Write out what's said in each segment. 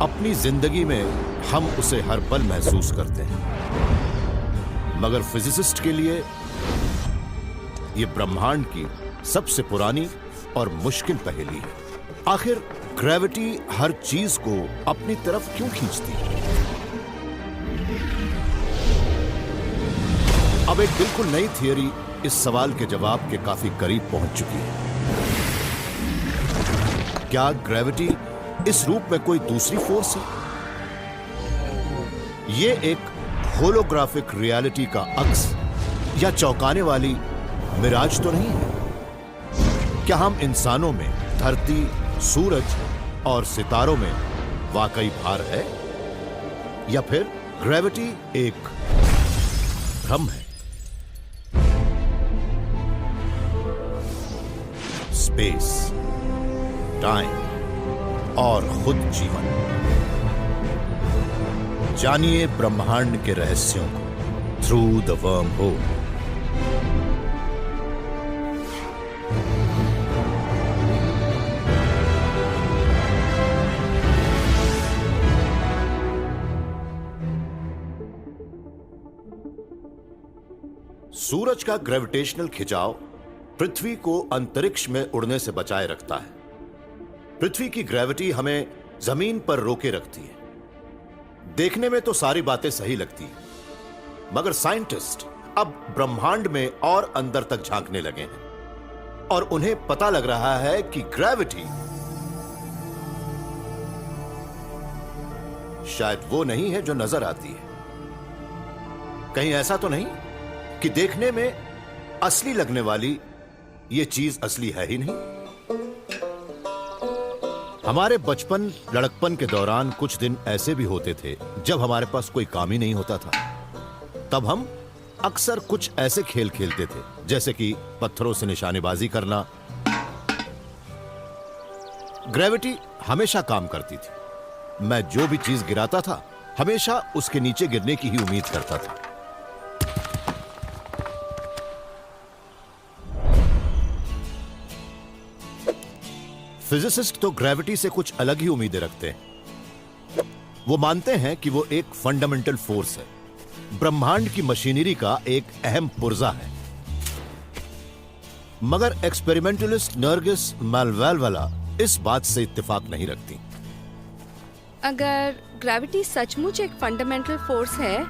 अपनी जिंदगी में हम उसे हर पल महसूस करते हैं, मगर फिजिसिस्ट के लिए यह ब्रह्मांड की सबसे पुरानी और मुश्किल पहेली है। आखिर ग्रेविटी हर चीज को अपनी तरफ क्यों खींचती है? अब एक बिल्कुल नई थियरी इस सवाल के जवाब के काफी करीब पहुंच चुकी है। क्या ग्रेविटी इस रूप में कोई दूसरी फोर्स है? यह एक होलोग्राफिक रियलिटी का अक्स या चौंकाने वाली मिराज तो नहीं है? क्या हम इंसानों में धरती, सूरज और सितारों में वाकई भार है, या फिर ग्रेविटी एक भ्रम है? स्पेस, टाइम और खुद जीवन, जानिए ब्रह्मांड के रहस्यों को थ्रू द वर्म होल। सूरज का ग्रेविटेशनल खिंचाव पृथ्वी को अंतरिक्ष में उड़ने से बचाए रखता है। पृथ्वी की ग्रेविटी हमें जमीन पर रोके रखती है। देखने में तो सारी बातें सही लगती हैं, मगर साइंटिस्ट अब ब्रह्मांड में और अंदर तक झांकने लगे हैं और उन्हें पता लग रहा है कि ग्रेविटी शायद वो नहीं है जो नजर आती है। कहीं ऐसा तो नहीं कि देखने में असली लगने वाली ये चीज असली है ही नहीं? हमारे बचपन, लड़कपन के दौरान कुछ दिन ऐसे भी होते थे जब हमारे पास कोई काम ही नहीं होता था। तब हम अक्सर कुछ ऐसे खेल खेलते थे जैसे कि पत्थरों से निशानेबाजी करना। ग्रेविटी हमेशा काम करती थी। मैं जो भी चीज गिराता था हमेशा उसके नीचे गिरने की ही उम्मीद करता था। फिजिसिस्ट तो ग्रेविटी से कुछ अलग ही उम्मीदें रखते हैं। वो मानते हैं कि वो एक फंडामेंटल फोर्स है, ब्रह्मांड की मशीनरी का एक अहम पुर्जा है। मगर एक्सपेरिमेंटलिस्ट नरगिस मालवैलवाला इस बात से इत्तेफाक नहीं रखती। अगर ग्रेविटी सचमुच एक फंडामेंटल फोर्स है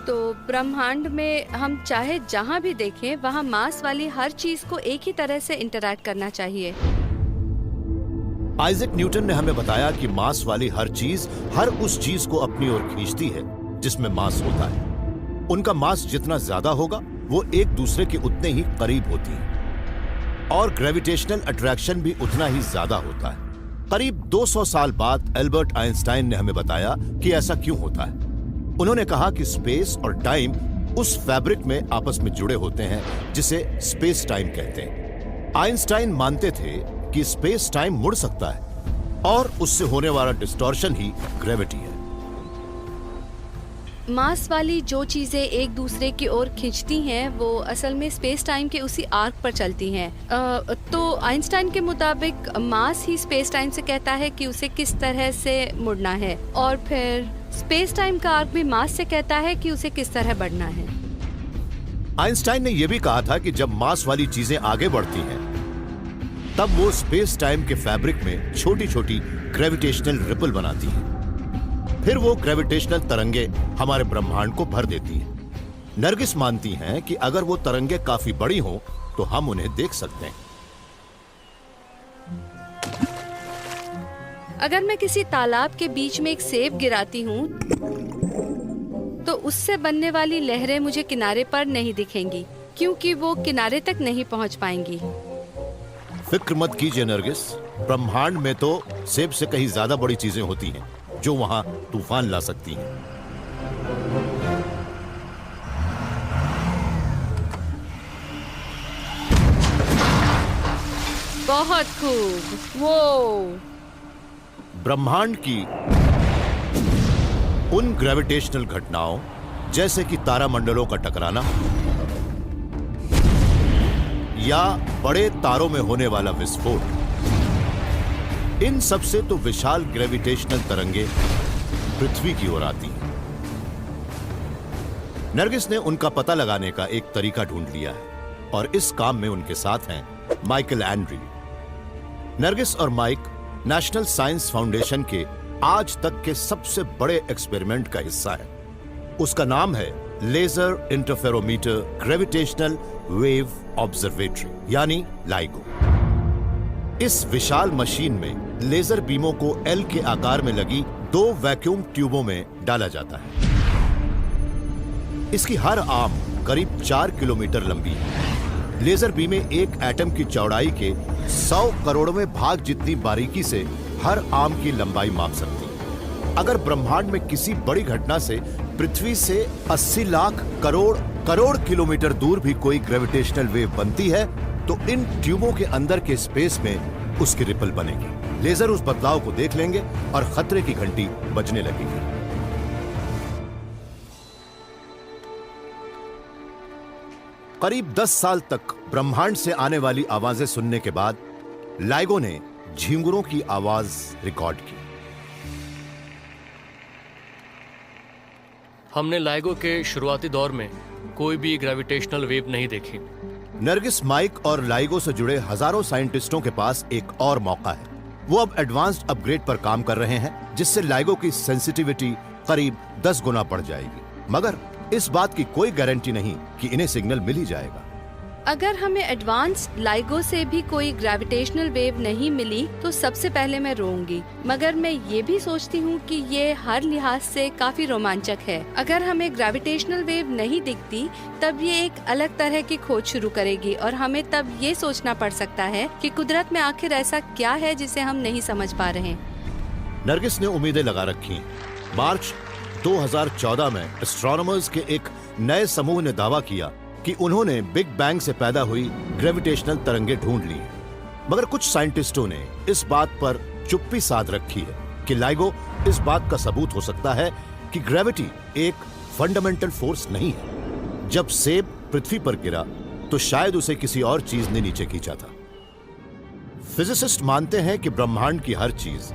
तो ब्रह्मांड में हम चाहे जहां भी देखें वहां मास वाली हर चीज को एक ही तरह से इंटरैक्ट करना चाहिए। आइजैक न्यूटन ने हमें बताया कि मास वाली हर चीज हर उस चीज को अपनी ओर खींचती है जिसमें मास होता है। उनका मास जितना ज्यादा होगा वो एक दूसरे के उतने ही करीब होती है और ग्रेविटेशनल अट्रैक्शन भी उतना ही ज्यादा होता है। करीब 200 साल बाद एल्बर्ट आइंस्टाइन ने हमें बताया कि ऐसा क्यों होता है। उन्होंने कहा कि स्पेस और टाइम उस फैब्रिक में आपस में जुड़े होते हैं जिसे स्पेस टाइम कहते हैं। आइंस्टाइन मानते थे कि स्पेस टाइम मुड़ सकता है और उससे होने वाला डिस्टॉर्शन ही ग्रेविटी है। मास वाली जो चीजें एक दूसरे की ओर खींचती हैं वो असल में स्पेस टाइम के उसी आर्क पर चलती हैं। तो आइंस्टाइन के मुताबिक मास ही स्पेस टाइम से कहता है कि उसे किस तरह से मुड़ना है, और फिर स्पेस टाइम का आर्क भी मास से कहता है कि उसे किस तरह बढ़ना है। आइंस्टाइन ने यह भी कहा था कि जब मास वाली चीजें आगे बढ़ती हैं तब वो स्पेस टाइम के फैब्रिक में छोटी छोटी ग्रेविटेशनल रिपल बनाती हैं। फिर वो ग्रेविटेशनल तरंगे हमारे ब्रह्मांड को भर देती हैं। नरगिस मानती हैं कि अगर वो तरंगे काफी बड़ी हों तो हम उन्हें देख सकते हैं। अगर मैं किसी तालाब के बीच में एक सेब गिराती हूँ तो उससे बनने वाली लहरें मुझे किनारे पर नहीं दिखेंगी क्योंकि वो किनारे तक नहीं पहुँच पाएंगी। फिक्र मत कीजिए नरगिस, ब्रह्मांड में तो सेब से कहीं ज्यादा बड़ी चीजें होती हैं जो वहां तूफान ला सकती हैं। बहुत खूब। वो ब्रह्मांड की उन ग्रेविटेशनल घटनाओं जैसे कि तारामंडलों का टकराना या बड़े तारों में होने वाला विस्फोट इन सबसे तो विशाल ग्रेविटेशनल तरंगे पृथ्वी की ओर आती हैं। नरगिस ने उनका पता लगाने का एक तरीका ढूंढ लिया है और इस काम में उनके साथ हैं माइकल एंड्री। नरगिस और माइक नेशनल साइंस फाउंडेशन के आज तक के सबसे बड़े एक्सपेरिमेंट का हिस्सा है। उसका नाम है laser interferometer gravitational wave observatory यानी लाइगो। इस विशाल मशीन में लेजर बीमों को एल के आकार में लगी 2 वैक्यूम ट्यूबों में डाला जाता है। इसकी हर आर्म करीब 4 किलोमीटर लंबी है। लेजर बीमें एक एटम की चौड़ाई के 100 करोड़वें भाग जितनी बारीकी से हर आर्म की लंबाई माप सकती है। अगर ब्रह्मांड में किसी बड़ी घटना से पृथ्वी से 80 लाख करोड़ किलोमीटर दूर भी कोई ग्रेविटेशनल वेव बनती है तो इन ट्यूबों के अंदर के स्पेस में उसकी रिपल बनेगी। लेजर उस बदलाव को देख लेंगे और खतरे की घंटी बजने लगेगी। करीब 10 साल तक ब्रह्मांड से आने वाली आवाजें सुनने के बाद लाइगो ने झींगुरों की आवाज रिकॉर्ड की। हमने लाइगो के शुरुआती दौर में कोई भी ग्रेविटेशनल वेव नहीं देखी। नरगिस, माइक और लाइगो से जुड़े हजारों साइंटिस्टों के पास एक और मौका है। वो अब एडवांस्ड अपग्रेड पर काम कर रहे हैं जिससे लाइगो की सेंसिटिविटी करीब 10 गुना बढ़ जाएगी। मगर इस बात की कोई गारंटी नहीं कि इन्हें सिग्नल मिल ही जाएगा। अगर हमें एडवांस लाइगो से भी कोई ग्रेविटेशनल वेव नहीं मिली तो सबसे पहले मैं रोऊंगी, मगर मैं ये भी सोचती हूँ कि ये हर लिहाज से काफी रोमांचक है। अगर हमें ग्रेविटेशनल वेव नहीं दिखती तब ये एक अलग तरह की खोज शुरू करेगी और हमें तब ये सोचना पड़ सकता है कि कुदरत में आखिर ऐसा क्या है जिसे हम नहीं समझ पा रहे। नरगिस ने उम्मीदें लगा रखी। मार्च 2014 में एस्ट्रोनॉमर्स के एक नए समूह ने दावा किया कि उन्होंने बिग बैंग से पैदा हुई ग्रेविटेशनल तरंगे ढूंढ ली हैं। मगर कुछ साइंटिस्टों ने इस बात पर चुप्पी साध रखी है कि लाइगो इस बात का सबूत हो सकता है कि ग्रेविटी एक फंडामेंटल फोर्स नहीं है। जब सेब पृथ्वी पर गिरा तो शायद उसे किसी और चीज ने नीचे खींचा था। फिजिसिस्ट मानते हैं कि ब्रह्मांड की हर चीज,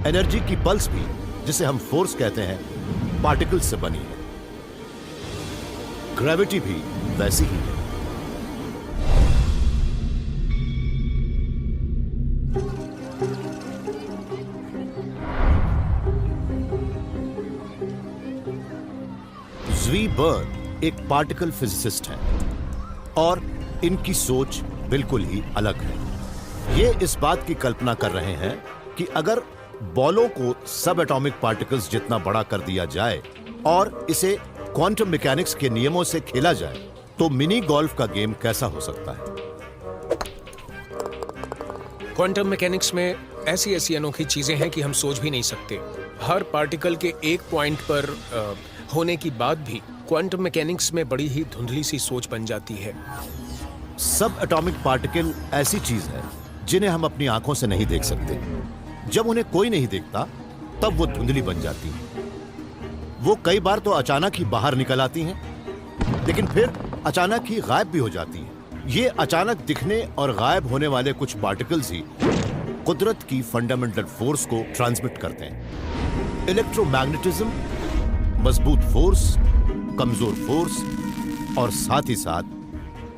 एनर्जी की पल्स भी, जिसे हम फोर्स कहते हैं, पार्टिकल्स से बनी है। ग्रेविटी भी वैसी ही है। ज़्वी बर्न एक पार्टिकल फिजिसिस्ट हैं और इनकी सोच बिल्कुल ही अलग है। ये इस बात की कल्पना कर रहे हैं कि अगर बॉलों को सब एटॉमिक पार्टिकल्स जितना बड़ा कर दिया जाए और इसे क्वांटम मैकेनिक्स के नियमों से खेला जाए तो मिनी गोल्फ का गेम कैसा हो सकता है। क्वांटम मैकेनिक्स में ऐसी अनोखी चीजें हैं कि हम सोच भी नहीं सकते। हर पार्टिकल के एक पॉइंट पर होने की बात भी क्वांटम मैकेनिक्स में बड़ी ही धुंधली सी सोच बन जाती है। सब एटॉमिक पार्टिकल ऐसी चीज है जिन्हें हम अपनी आंखों से नहीं देख सकते। जब उन्हें कोई नहीं देखता तब वो धुंधली बन जाती हैं। वो कई बार तो अचानक ही बाहर निकल आती हैं, लेकिन फिर अचानक ही गायब भी हो जाती हैं। ये अचानक दिखने और गायब होने वाले कुछ पार्टिकल्स ही कुदरत की फंडामेंटल फोर्स को ट्रांसमिट करते हैं। इलेक्ट्रोमैग्नेटिज्म, मजबूत फोर्स, कमजोर फोर्स और साथ ही साथ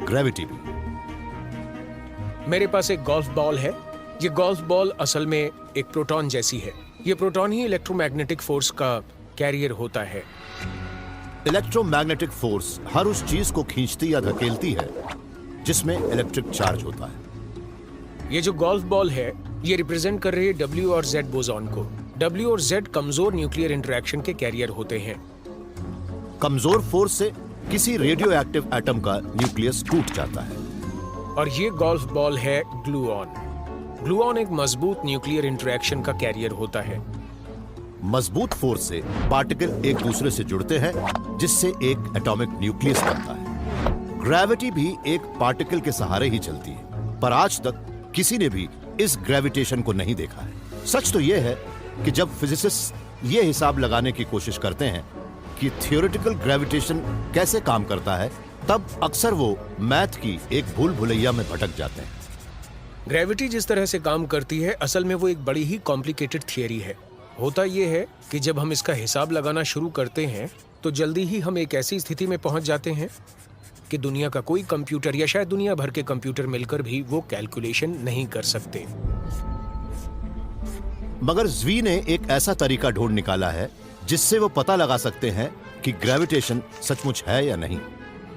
ग्रेविटी भी। मेरे पास एक गोल्फ बॉल है। ये गोल्फ बॉल असल में एक प्रोटॉन जैसी है। ये प्रोटॉन ही इलेक्ट्रोमैग्नेटिक फोर्स का कैरियर होता है। इलेक्ट्रोमैग्नेटिक फोर्स हर उस चीज को खींचती या धकेलती है जिसमें इलेक्ट्रिक चार्ज होता है। ये जो गोल्फ बॉल है ये रिप्रेजेंट कर रही है W और Z बोसॉन को। W और Z कमजोर न्यूक्लियर इंटरेक्शन के कैरियर होते हैं। कमजोर फोर्स से किसी रेडियो एक्टिव एटम का न्यूक्लियस टूट जाता है। और ये गोल्फ बॉल है ग्लूऑन। ग्लूऑन एक मजबूत न्यूक्लियर इंटरेक्शन का कैरियर होता है। मजबूत फोर्स से पार्टिकल एक दूसरे से जुड़ते हैं जिससे एक एटॉमिक न्यूक्लियस बनता है। ग्रेविटी भी एक पार्टिकल के सहारे ही चलती है, पर आज तक किसी ने भी इस ग्रेविटेशन को नहीं देखा है। सच तो यह है कि जब फिजिसिस्ट ये हिसाब लगाने की कोशिश करते हैं कि थियोरेटिकल ग्रेविटेशन कैसे काम करता है, तब अक्सर वो मैथ की एक भूल भुलैया में भटक जाते हैं। ग्रेविटी जिस तरह से काम करती है, असल में वो एक बड़ी ही कॉम्प्लिकेटेड थियरी है। होता ये है कि जब हम इसका हिसाब लगाना शुरू करते हैं तो जल्दी ही हम एक ऐसी स्थिति में पहुंच जाते हैं कि दुनिया का कोई कंप्यूटर या शायद दुनिया भर के कंप्यूटर मिलकर भी वो कैलकुलेशन नहीं कर सकते। मगर ज़्वी ने एक ऐसा तरीका ढूंढ निकाला है जिससे वो पता लगा सकते हैं कि ग्रेविटेशन सचमुच है या नहीं।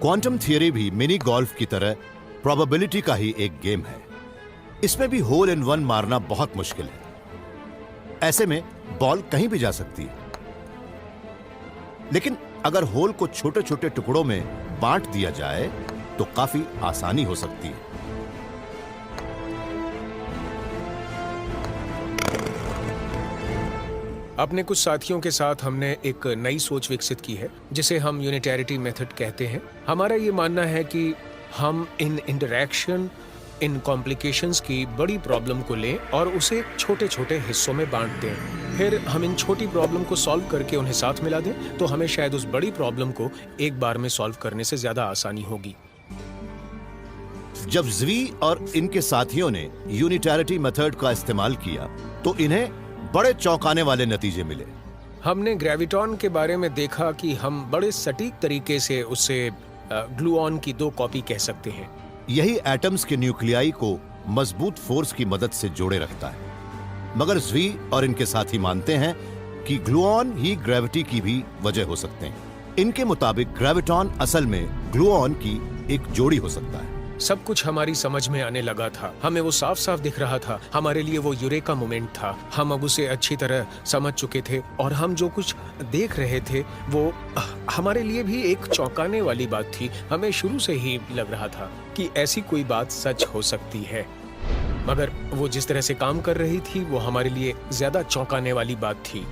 क्वांटम थियरी भी मिनी गोल्फ की तरह प्रोबेबिलिटी का ही एक गेम है। इसमें भी होल इन वन मारना बहुत मुश्किल है। ऐसे में बॉल कहीं भी जा सकती है, लेकिन अगर होल को छोटे छोटे टुकड़ों में बांट दिया जाए तो काफी आसानी हो सकती है। अपने कुछ साथियों के साथ हमने एक नई सोच विकसित की है जिसे हम यूनिटैरिटी मेथड कहते हैं। हमारा ये मानना है कि हम इन इंटरैक्शन, इन कॉम्प्लिकेशंस की बड़ी प्रॉब्लम को लें और उसे छोटे छोटे हिस्सों में बांट दें। फिर हम इन छोटी प्रॉब्लम को सॉल्व करके उन्हें साथ मिला दें तो हमें शायद उस बड़ी प्रॉब्लम को एक बार में सॉल्व करने से ज्यादा आसानी होगी। जब ज़्वी और इनके साथियों ने यूनिटैरिटी मेथड का इस्तेमाल किया तो इन्हें बड़े चौंकाने वाले नतीजे मिले। हमने ग्रेविटॉन के बारे में देखा कि हम बड़े सटीक तरीके से उसे ग्लूऑन की 2 कॉपी कह सकते हैं। यही एटम्स के न्यूक्लियाई को मजबूत फोर्स की मदद से जोड़े रखता है। मगर ज़्वी और इनके साथी मानते हैं कि ग्लूऑन ही ग्रेविटी की भी वजह हो सकते हैं। इनके मुताबिक ग्रेविटॉन असल में ग्लूऑन की एक जोड़ी हो सकता है। सब कुछ हमारी समझ में आने लगा था। हमें वो साफ साफ दिख रहा था। हमारे लिए वो यूरेका मोमेंट था। हम अब उसे अच्छी तरह समझ चुके थे और हम जो कुछ देख रहे थे वो हमारे लिए भी एक चौंकाने वाली बात थी। हमें शुरू से ही लग रहा था कि ऐसी कोई बात सच हो सकती है, मगर वो जिस तरह से काम कर रही थी वो हमारे लिए ज्यादा चौंकाने वाली बात थी।